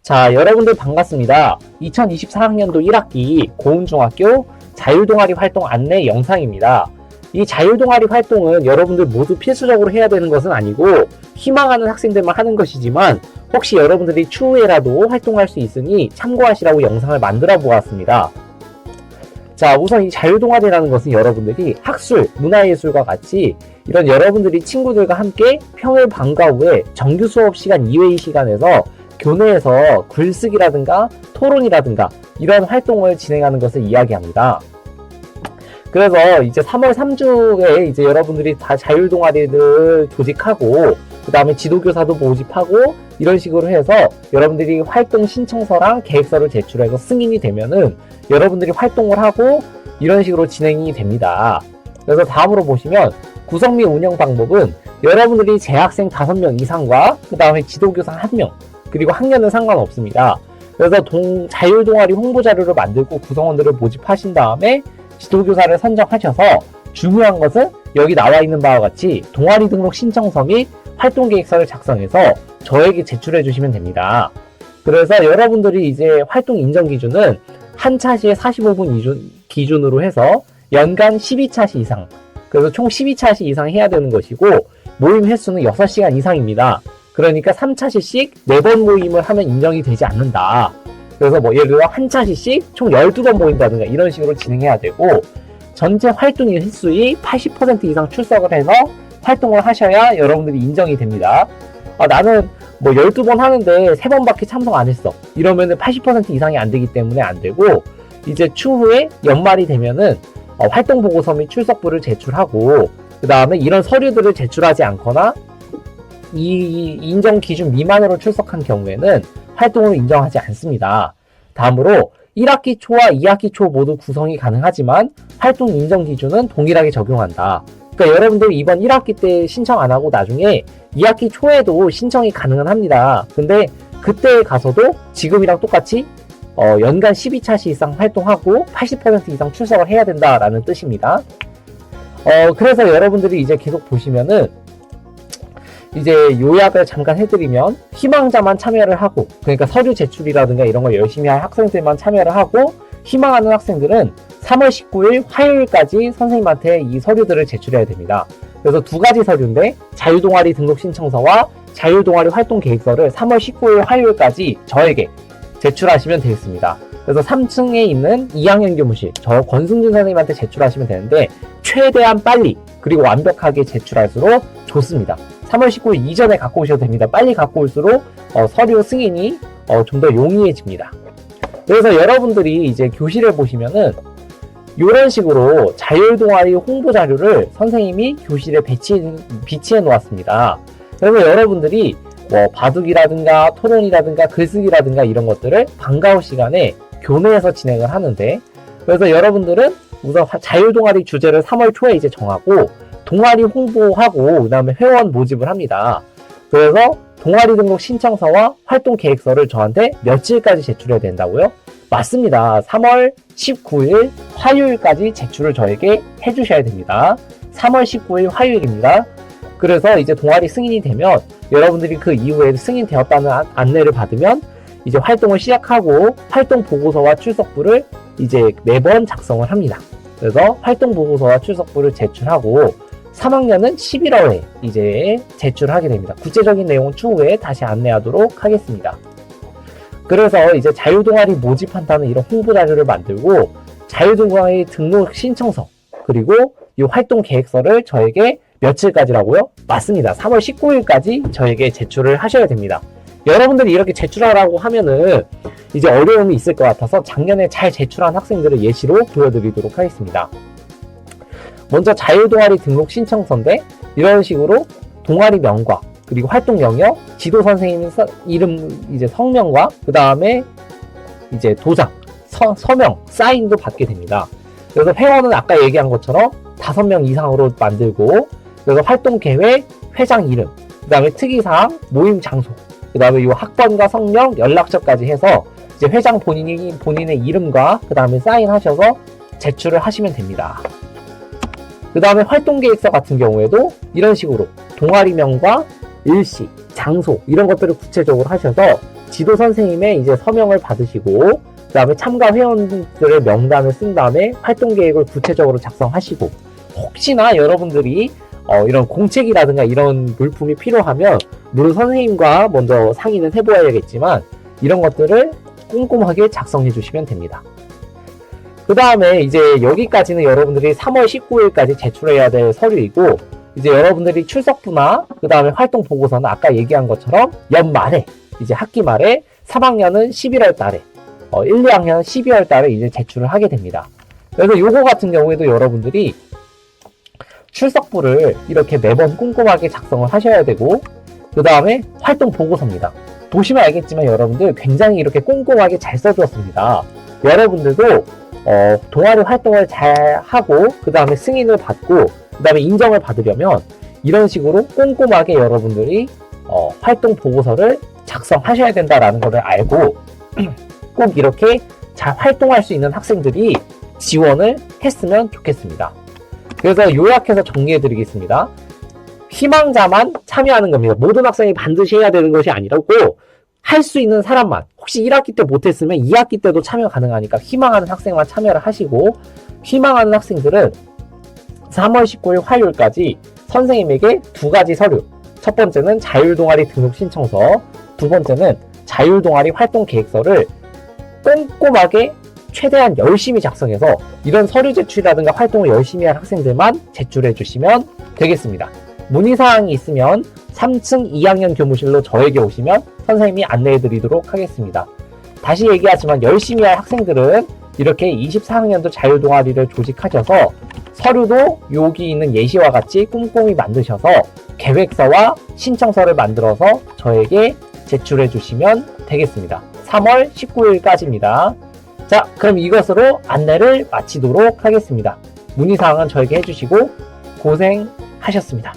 자, 여러분들 반갑습니다. 2024학년도 1학기 고운중학교 자율동아리 활동 안내 영상입니다. 이 자율동아리 활동은 여러분들 모두 필수적으로 해야 되는 것은 아니고 희망하는 학생들만 하는 것이지만 혹시 여러분들이 추후에라도 활동할 수 있으니 참고하시라고 영상을 만들어 보았습니다. 자, 우선 이 자율동아리라는 것은 여러분들이 학술, 문화예술과 같이 이런 여러분들이 친구들과 함께 평일 방과 후에 정규 수업 시간 이외의 시간에서 교내에서 글쓰기라든가 토론이라든가 이런 활동을 진행하는 것을 이야기합니다. 그래서 이제 3월 3주에 이제 여러분들이 다 자율동아리를 조직하고 그 다음에 지도교사도 모집하고 이런 식으로 해서 여러분들이 활동 신청서랑 계획서를 제출해서 승인이 되면은 여러분들이 활동을 하고 이런 식으로 진행이 됩니다. 그래서 다음으로 보시면 구성 및 운영 방법은 여러분들이 재학생 5명 이상과 그 다음에 지도교사 1명 그리고 학년은 상관없습니다. 그래서 자율동아리 홍보 자료를 만들고 구성원들을 모집하신 다음에 지도교사를 선정하셔서 중요한 것은 여기 나와 있는 바와 같이 동아리 등록 신청서 및 활동계획서를 작성해서 저에게 제출해 주시면 됩니다. 그래서 여러분들이 이제 활동 인정 기준은 한 차시에 45분 기준으로 해서 연간 12차시 이상, 그래서 총 12차시 이상 해야 되는 것이고 모임 횟수는 6시간 이상입니다. 그러니까 3차시씩 4번 모임을 하면 인정이 되지 않는다. 그래서 뭐 예를 들어 한 차시씩 총 12번 모인다든가 이런 식으로 진행해야 되고 전체 활동 횟수의 80% 이상 출석을 해서 활동을 하셔야 여러분들이 인정이 됩니다. 나는 뭐 12번 하는데 3번밖에 참석 안 했어. 이러면은 80% 이상이 안 되기 때문에 안 되고 이제 추후에 연말이 되면은 활동 보고서 및 출석부를 제출하고 그 다음에 이런 서류들을 제출하지 않거나 이 인정 기준 미만으로 출석한 경우에는 활동을 인정하지 않습니다. 다음으로 1학기 초와 2학기 초 모두 구성이 가능하지만 활동 인정 기준은 동일하게 적용한다. 그러니까 여러분들 이번 1학기 때 신청 안 하고 나중에 2학기 초에도 신청이 가능은 합니다. 근데 그때 가서도 지금이랑 똑같이 연간 12차시 이상 활동하고 80% 이상 출석을 해야 된다라는 뜻입니다. 그래서 여러분들이 이제 계속 보시면은 이제 요약을 잠깐 해드리면 희망자만 참여를 하고 그러니까 서류 제출이라든가 이런 걸 열심히 할 학생들만 참여를 하고 희망하는 학생들은 3월 19일 화요일까지 선생님한테 이 서류들을 제출해야 됩니다. 그래서 두 가지 서류인데 자율동아리 등록 신청서와 자율동아리 활동 계획서를 3월 19일 화요일까지 저에게 제출하시면 되겠습니다. 그래서 3층에 있는 2학년 교무실 저 권승준 선생님한테 제출하시면 되는데 최대한 빨리 그리고 완벽하게 제출할수록 좋습니다. 3월 19일 이전에 갖고 오셔도 됩니다. 빨리 갖고 올수록 서류 승인이 좀 더 용이해집니다. 그래서 여러분들이 이제 교실을 보시면은 이런 식으로 자율동아리 홍보 자료를 선생님이 교실에 비치해 놓았습니다. 그래서 여러분들이 뭐 바둑이라든가 토론이라든가 글쓰기라든가 이런 것들을 방과 후 시간에 교내에서 진행을 하는데 그래서 여러분들은 우선 자율동아리 주제를 3월 초에 이제 정하고 동아리 홍보하고 그 다음에 회원 모집을 합니다. 그래서 동아리 등록 신청서와 활동 계획서를 저한테 며칠까지 제출해야 된다고요? 맞습니다. 3월 19일 화요일까지 제출을 저에게 해주셔야 됩니다. 3월 19일 화요일입니다. 그래서 이제 동아리 승인이 되면 여러분들이 그 이후에 승인되었다는 안내를 받으면 이제 활동을 시작하고 활동 보고서와 출석부를 이제 매번 작성을 합니다. 그래서 활동 보고서와 출석부를 제출하고 3학년은 11월에 이제 제출하게 됩니다. 구체적인 내용은 추후에 다시 안내하도록 하겠습니다. 그래서 이제 자율동아리 모집한다는 이런 홍보 자료를 만들고 자율동아리 등록 신청서 그리고 이 활동 계획서를 저에게 며칠까지라고요? 맞습니다. 3월 19일까지 저에게 제출을 하셔야 됩니다. 여러분들이 이렇게 제출하라고 하면은 이제 어려움이 있을 것 같아서 작년에 잘 제출한 학생들을 예시로 보여드리도록 하겠습니다. 먼저 자율동아리 등록 신청서인데 이런 식으로 동아리명과 그리고 활동 영역, 지도 선생님 이름 이제 성명과 그 다음에 이제 도장, 서명, 사인도 받게 됩니다. 그래서 회원은 아까 얘기한 것처럼 5명 이상으로 만들고 그래서 활동 계획, 회장 이름, 그 다음에 특이사항, 모임 장소, 그 다음에 이 학번과 성명, 연락처까지 해서 이제 회장 본인의 이름과 그 다음에 사인하셔서 제출을 하시면 됩니다. 그 다음에 활동계획서 같은 경우에도 이런 식으로 동아리명과 일시, 장소 이런 것들을 구체적으로 하셔서 지도 선생님의 이제 서명을 받으시고, 그 다음에 참가 회원들의 명단을 쓴 다음에 활동 계획을 구체적으로 작성하시고, 혹시나 여러분들이 이런 공책이라든가 이런 물품이 필요하면 물론 선생님과 먼저 상의는 해보아야겠지만 이런 것들을 꼼꼼하게 작성해 주시면 됩니다. 그 다음에 이제 여기까지는 여러분들이 3월 19일까지 제출해야 될 서류이고, 이제 여러분들이 출석부나 그 다음에 활동 보고서는 아까 얘기한 것처럼 연말에 이제 학기 말에 3학년은 11월 달에 1, 2학년은 12월 달에 이제 제출을 하게 됩니다. 그래서 요거 같은 경우에도 여러분들이 출석부를 이렇게 매번 꼼꼼하게 작성을 하셔야 되고, 그 다음에 활동 보고서입니다. 보시면 알겠지만 여러분들 굉장히 이렇게 꼼꼼하게 잘 써주었습니다. 여러분들도 동아리 활동을 잘 하고 그 다음에 승인을 받고 그 다음에 인정을 받으려면 이런 식으로 꼼꼼하게 여러분들이 활동 보고서를 작성하셔야 된다라는 것을 알고 꼭 이렇게 잘 활동할 수 있는 학생들이 지원을 했으면 좋겠습니다. 그래서 요약해서 정리해 드리겠습니다. 희망자만 참여하는 겁니다. 모든 학생이 반드시 해야 되는 것이 아니라고, 할 수 있는 사람만, 혹시 1학기 때 못했으면 2학기 때도 참여 가능하니까 희망하는 학생만 참여를 하시고, 희망하는 학생들은 3월 19일 화요일까지 선생님에게 2가지 서류, 첫 번째는 자율동아리 등록 신청서, 두 번째는 자율동아리 활동 계획서를 꼼꼼하게 최대한 열심히 작성해서 이런 서류 제출이라든가 활동을 열심히 할 학생들만 제출해 주시면 되겠습니다. 문의사항이 있으면 3층 2학년 교무실로 저에게 오시면 선생님이 안내해 드리도록 하겠습니다. 다시 얘기하지만 열심히 할 학생들은 이렇게 24학년도 자율동아리를 조직하셔서 서류도 여기 있는 예시와 같이 꼼꼼히 만드셔서 계획서와 신청서를 만들어서 저에게 제출해 주시면 되겠습니다. 3월 19일까지입니다. 자, 그럼 이것으로 안내를 마치도록 하겠습니다. 문의사항은 저에게 해주시고 고생하셨습니다.